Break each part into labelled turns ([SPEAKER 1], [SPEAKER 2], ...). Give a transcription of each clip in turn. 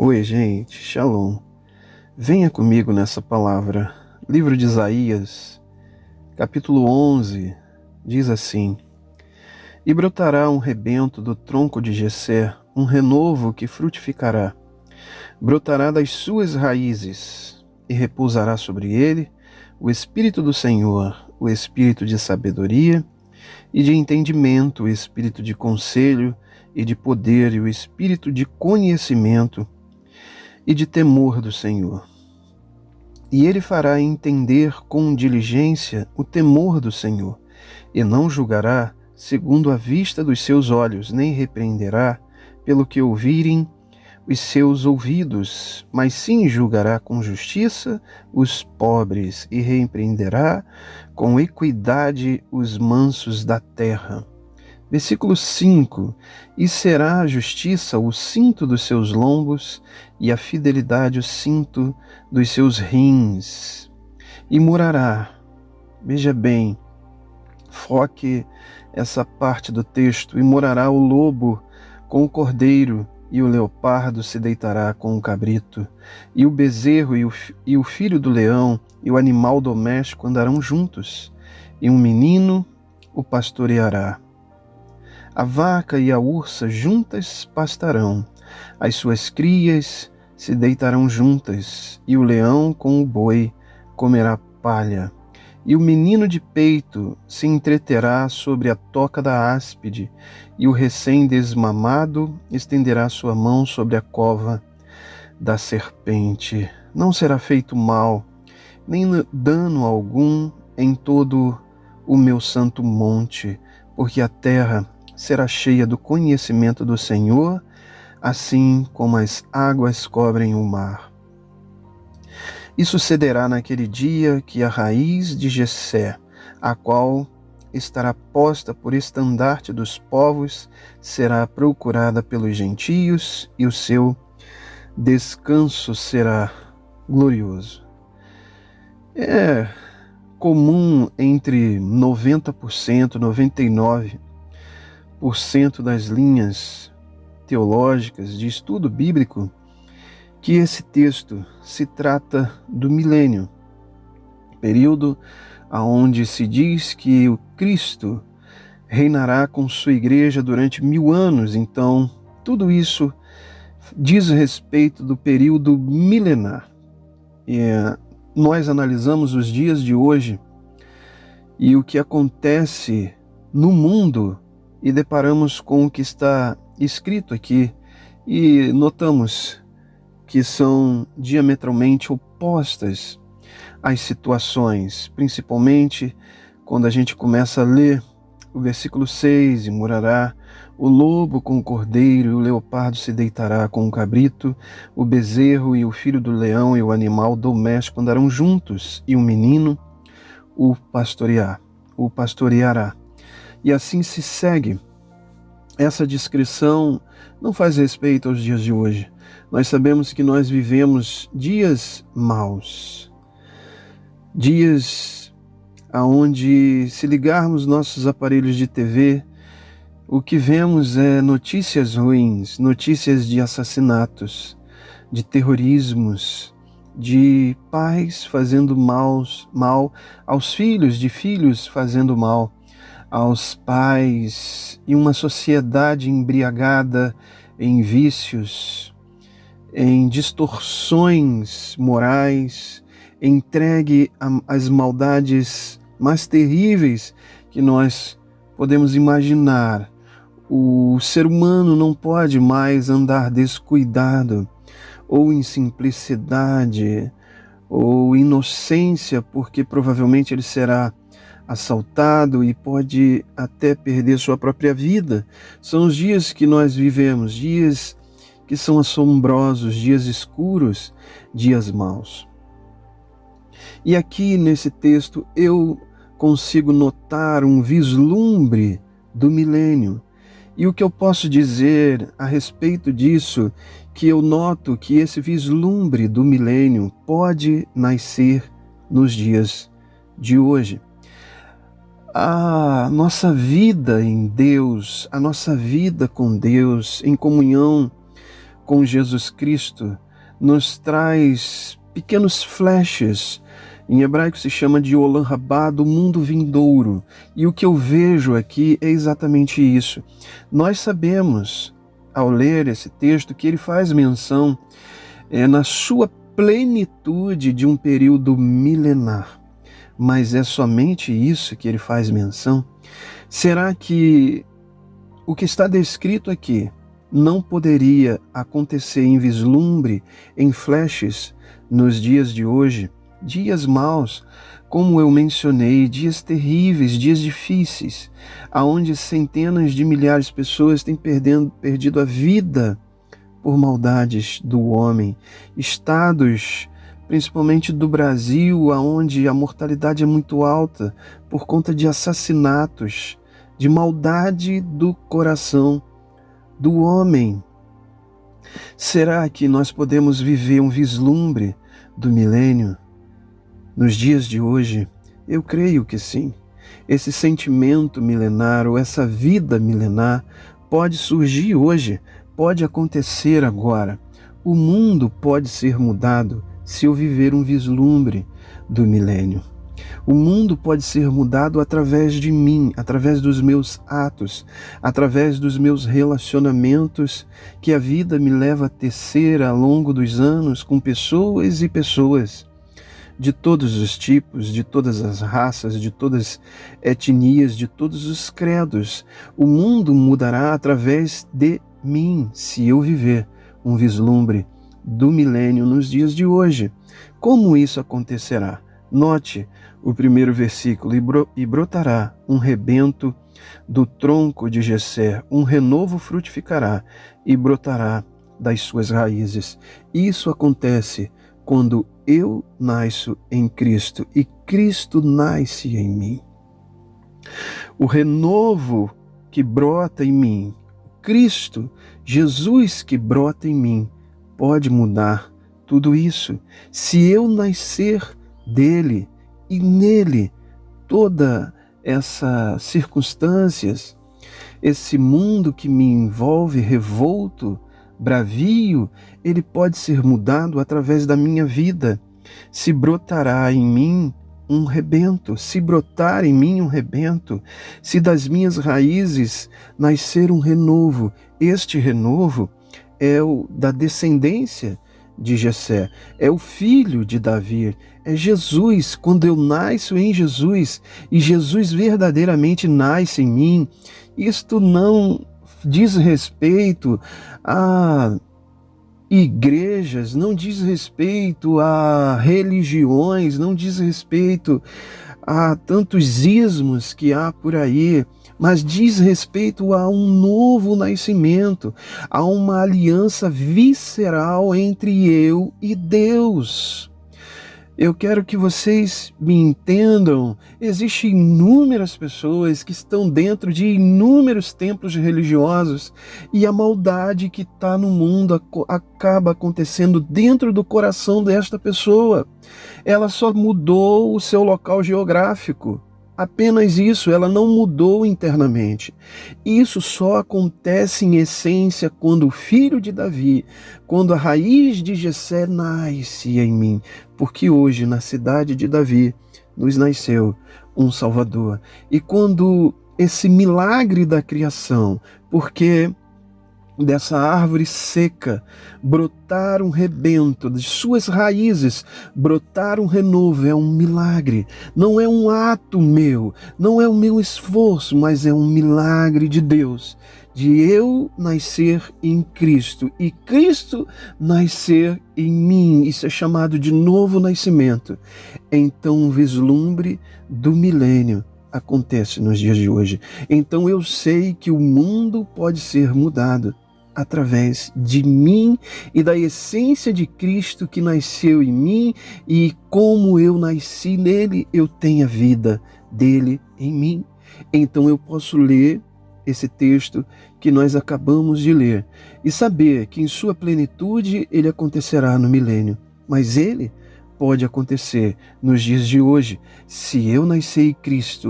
[SPEAKER 1] Oi, gente, Shalom. Venha comigo nessa palavra. Livro de Isaías, capítulo 11, diz assim: E brotará um rebento do tronco de Jessé, um renovo que frutificará. Brotará das suas raízes, e repousará sobre ele o Espírito do Senhor, o Espírito de sabedoria e de entendimento, o Espírito de conselho e de poder, e o Espírito de conhecimento e de temor do Senhor. E ele fará entender com diligência o temor do Senhor, e não julgará segundo a vista dos seus olhos, nem repreenderá pelo que ouvirem os seus ouvidos, mas sim julgará com justiça os pobres, e repreenderá com equidade os mansos da terra. Versículo 5: E será a justiça o cinto dos seus lombos, e a fidelidade o cinto dos seus rins. E morará. Veja bem, foque essa parte do texto. E morará o lobo com o cordeiro, e o leopardo se deitará com o cabrito, e o bezerro e o filho do leão e o animal doméstico andarão juntos, e um menino o pastoreará. A vaca e a ursa juntas pastarão, as suas crias se deitarão juntas, e o leão com o boi comerá palha. E o menino de peito se entreterá sobre a toca da áspide, e o recém-desmamado estenderá sua mão sobre a cova da serpente. Não será feito mal, nem dano algum em todo o meu santo monte, porque a terra será cheia do conhecimento do Senhor, assim como as águas cobrem o mar. E sucederá naquele dia que a raiz de Jessé, a qual estará posta por estandarte dos povos, será procurada pelos gentios, e o seu descanso será glorioso. É comum entre 90%, 99% das linhas teológicas de estudo bíblico que esse texto se trata do milênio, período onde se diz que o Cristo reinará com sua igreja durante 1000 anos. Então, tudo isso diz respeito do período milenar. Nós analisamos os dias de hoje e o que acontece no mundo e deparamos com o que está escrito aqui e notamos que são diametralmente opostas as situações, principalmente quando a gente começa a ler o versículo 6, e morará o lobo com o cordeiro, e o leopardo se deitará com o cabrito, o bezerro e o filho do leão e o animal doméstico andarão juntos, e o menino o pastoreará. E assim se segue. Essa descrição não faz respeito aos dias de hoje. Nós sabemos que nós vivemos dias maus, dias onde, se ligarmos nossos aparelhos de TV, o que vemos é notícias ruins, notícias de assassinatos, de terrorismos, de pais fazendo mal aos filhos, de filhos fazendo mal aos pais, e uma sociedade embriagada em vícios, em distorções morais, entregue às maldades mais terríveis que nós podemos imaginar. O ser humano não pode mais andar descuidado, ou em simplicidade, ou inocência, porque provavelmente ele será assaltado e pode até perder sua própria vida. São os dias que nós vivemos, dias que são assombrosos, dias escuros, dias maus. E aqui nesse texto eu consigo notar um vislumbre do milênio. E o que eu posso dizer a respeito disso, que eu noto que esse vislumbre do milênio pode nascer nos dias de hoje. A nossa vida em Deus, a nossa vida com Deus, em comunhão com Jesus Cristo nos traz pequenos flashes. Em hebraico se chama de Olam Rabá, do mundo vindouro. E o que eu vejo aqui é exatamente isso. Nós sabemos, ao ler esse texto, que ele faz menção na sua plenitude de um período milenar. Mas é somente isso que ele faz menção? Será que o que está descrito aqui não poderia acontecer em vislumbre, em flashes, nos dias de hoje? Dias maus, como eu mencionei, dias terríveis, dias difíceis, aonde centenas de milhares de pessoas têm perdido a vida por maldades do homem. Estados, principalmente do Brasil, aonde a mortalidade é muito alta por conta de assassinatos, de maldade do coração do homem. Será que nós podemos viver um vislumbre do milênio nos dias de hoje? Eu creio que sim. Esse sentimento milenar ou essa vida milenar pode surgir hoje, pode acontecer agora. O mundo pode ser mudado se eu viver um vislumbre do milênio. O mundo pode ser mudado através de mim, através dos meus atos, através dos meus relacionamentos que a vida me leva a tecer ao longo dos anos com pessoas e pessoas de todos os tipos, de todas as raças, de todas as etnias, de todos os credos. O mundo mudará através de mim, se eu viver um vislumbre do milênio nos dias de hoje. Como isso acontecerá? Note o primeiro versículo: e brotará um rebento do tronco de Jessé, um renovo frutificará e brotará das suas raízes. Isso acontece quando eu nasço em Cristo e Cristo nasce em mim. O renovo que brota em mim, Cristo, Jesus que brota em mim, pode mudar tudo isso. Se eu nascer dele e nele, toda essas circunstâncias, esse mundo que me envolve revolto, bravio, ele pode ser mudado através da minha vida. Se brotará em mim um rebento, se brotar em mim um rebento, se das minhas raízes nascer um renovo, este renovo é o da descendência de Jessé, é o filho de Davi, é Jesus. Quando eu nasço em Jesus e Jesus verdadeiramente nasce em mim, isto não diz respeito a igrejas, não diz respeito a religiões, não diz respeito a tantos ismos que há por aí, mas diz respeito a um novo nascimento, a uma aliança visceral entre eu e Deus. Eu quero que vocês me entendam. Existem inúmeras pessoas que estão dentro de inúmeros templos religiosos e a maldade que está no mundo acaba acontecendo dentro do coração desta pessoa. Ela só mudou o seu local geográfico. Apenas isso, ela não mudou internamente. Isso só acontece em essência quando o filho de Davi, quando a raiz de Jessé nasce em mim. Porque hoje, na cidade de Davi, nos nasceu um Salvador. E quando esse milagre da criação, porque dessa árvore seca brotar um rebento, de suas raízes brotar um renovo, é um milagre. Não é um ato meu, não é o meu esforço, mas é um milagre de Deus, de eu nascer em Cristo e Cristo nascer em mim. Isso é chamado de novo nascimento. Então um vislumbre do milênio acontece nos dias de hoje. Então eu sei que o mundo pode ser mudado através de mim e da essência de Cristo que nasceu em mim, e como eu nasci nele, eu tenho a vida dele em mim. Então eu posso ler esse texto que nós acabamos de ler e saber que em sua plenitude ele acontecerá no milênio, mas ele pode acontecer nos dias de hoje se eu nascer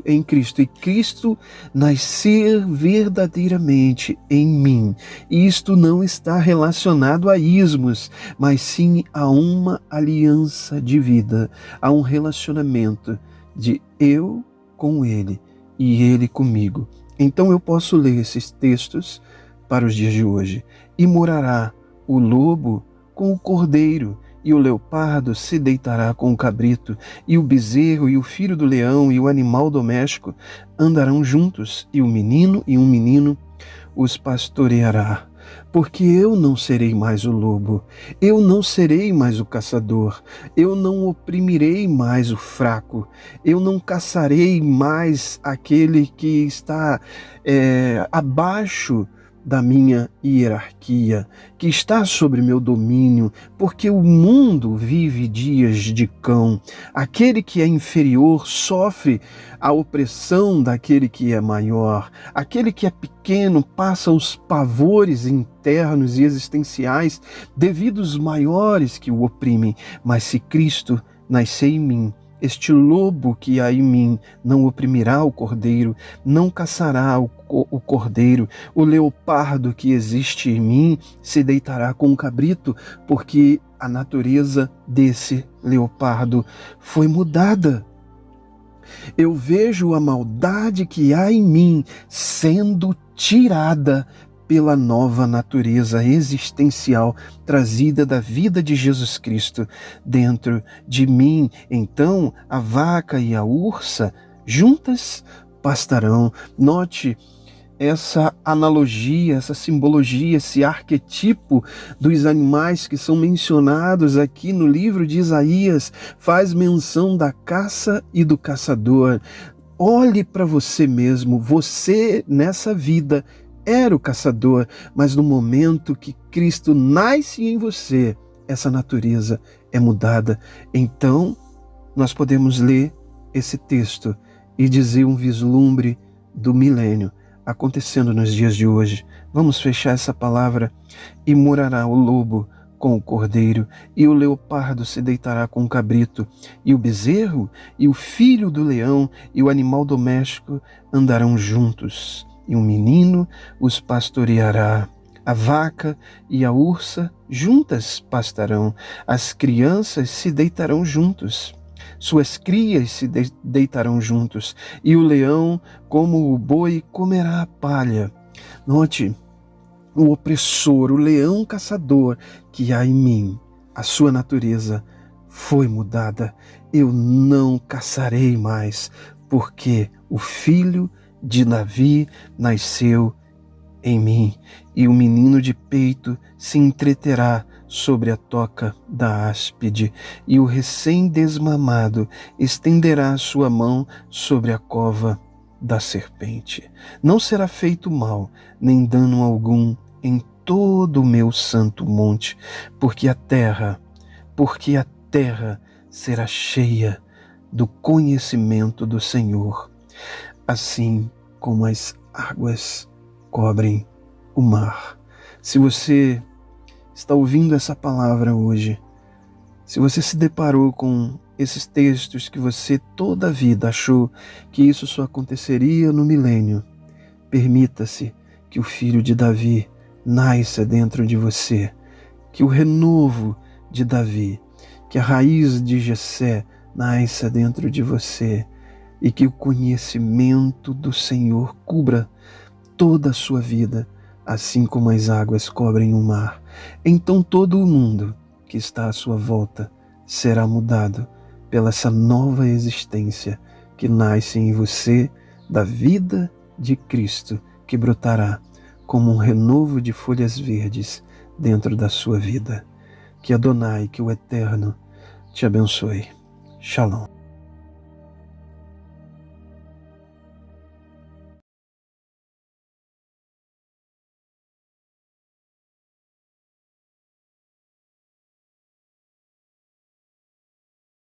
[SPEAKER 1] em Cristo e Cristo nascer verdadeiramente em mim. Isto não está relacionado a ismos, mas sim a uma aliança de vida, a um relacionamento de eu com Ele e Ele comigo. Então eu posso ler esses textos para os dias de hoje. E morará o lobo com o cordeiro, e o leopardo se deitará com o cabrito, e o bezerro e o filho do leão e o animal doméstico andarão juntos, e um menino os pastoreará. Porque eu não serei mais o lobo, eu não serei mais o caçador, eu não oprimirei mais o fraco, eu não caçarei mais aquele que está abaixo da minha hierarquia, que está sobre meu domínio, porque o mundo vive dias de cão. Aquele que é inferior sofre a opressão daquele que é maior. Aquele que é pequeno passa os pavores internos e existenciais devido aos maiores que o oprimem. Mas se Cristo nascer em mim, este lobo que há em mim não oprimirá o cordeiro, não caçará o cordeiro, o leopardo que existe em mim se deitará com o cabrito, porque a natureza desse leopardo foi mudada. Eu vejo a maldade que há em mim sendo tirada pela nova natureza existencial trazida da vida de Jesus Cristo dentro de mim. Então, a vaca e a ursa juntas pastarão. Note essa analogia, essa simbologia, esse arquetipo dos animais que são mencionados aqui no livro de Isaías, faz menção da caça e do caçador. Olhe para você mesmo, você nessa vida era o caçador, mas no momento que Cristo nasce em você, essa natureza é mudada. Então, nós podemos ler esse texto e dizer um vislumbre do milênio acontecendo nos dias de hoje. Vamos fechar essa palavra. E morará o lobo com o cordeiro, e o leopardo se deitará com o cabrito, e o bezerro e o filho do leão e o animal doméstico andarão juntos, e um menino os pastoreará. A vaca e a ursa juntas pastarão, as crianças se deitarão juntos, suas crias se deitarão juntos, e o leão, como o boi, comerá a palha. Note, o opressor, o leão caçador que há em mim, a sua natureza foi mudada. Eu não caçarei mais, porque o filho de Davi nasceu em mim, e o menino de peito se entreterá sobre a toca da áspide, e o recém-desmamado estenderá a sua mão sobre a cova da serpente. Não será feito mal, nem dano algum em todo o meu santo monte, porque a terra será cheia do conhecimento do Senhor, assim como as águas cobrem o mar. Se você está ouvindo essa palavra hoje, se você se deparou com esses textos que você toda a vida achou que isso só aconteceria no milênio, permita-se que o filho de Davi nasça dentro de você, que o renovo de Davi, que a raiz de Jessé nasça dentro de você, e que o conhecimento do Senhor cubra toda a sua vida, assim como as águas cobrem o mar. Então todo o mundo que está à sua volta será mudado pela essa nova existência que nasce em você da vida de Cristo, que brotará como um renovo de folhas verdes dentro da sua vida. Que Adonai, que o Eterno, te abençoe. Shalom.